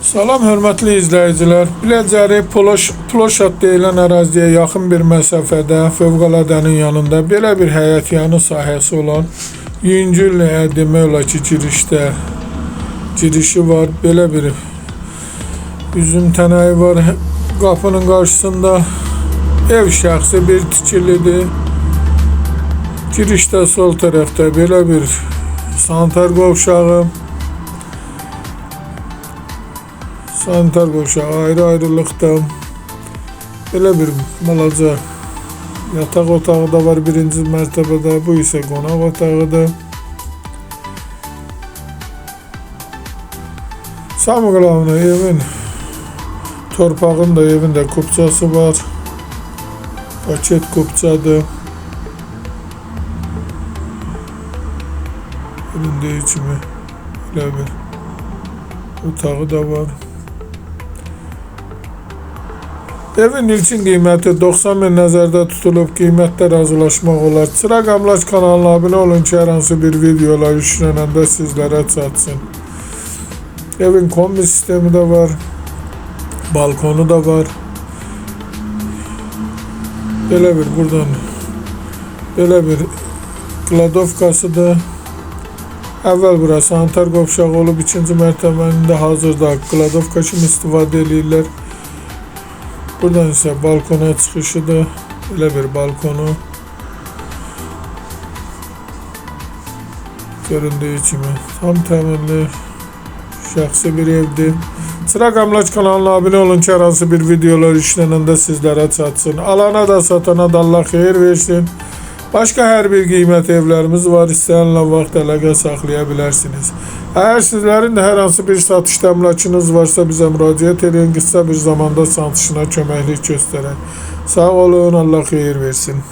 Salam hörmətli izləyicilər. Biləcəri Ploşad deyilən əraziyə yaxın bir məsafədə fövqələdənin yanında belə bir həyətyanı sahəsi olan yüngül demək olar ki girişi var. Belə bir üzüm tənəyi var qapının qarşısında. Ev şəxsi bir tikilidir. Girişdə sol tərəfdə belə bir sanitar qovşağı. Sanitar qovşağı ayrı-ayrılıqda belə bir balaca yataq otağı da var birinci mərtəbədə. Bu isə qonaq otağıdır. Samıqlavını evin torpağında evində kupçası var. Paket kupçadır. Göründüyü kimi belə bir otağı da var. Evin ilkin qiyməti 90 min nəzərdə tutulub, qiymətdə razılaşmaq olar. Çıraq Amlaç kanalına abunə olun ki, hər hansı bir videolar yüklənəndə sizlərə çatsın. Evin kombi sistemi də var, balkonu da var. Belə bir buradan belə bir kladovkasıdır. Əvvəl bura sanitar qovşağı olub, ikinci mərtəbənin də hazırda kladovka kimi istifadə edirlər. Buradan isə balkona çıxışıdır. Belə bir balkonu. Göründüyü kimi tam təminli şəxsi bir evdir. Çıraq Amlaç kanalına abunə olun ki, hər hansı bir videolar yüklənəndə sizlərə çatsın. Alana da satana da Allah xeyir versin. Başqa hər bir qiymət evlərimiz var. İstəyənlə vaxt əlaqə saxlaya bilərsiniz. Əgər sizlərin də hər hansı bir satış təminatınız varsa bizə müraciət edin. Qısa bir zamanda satışına köməklik göstərək. Sağ olun, Allah xeyir versin.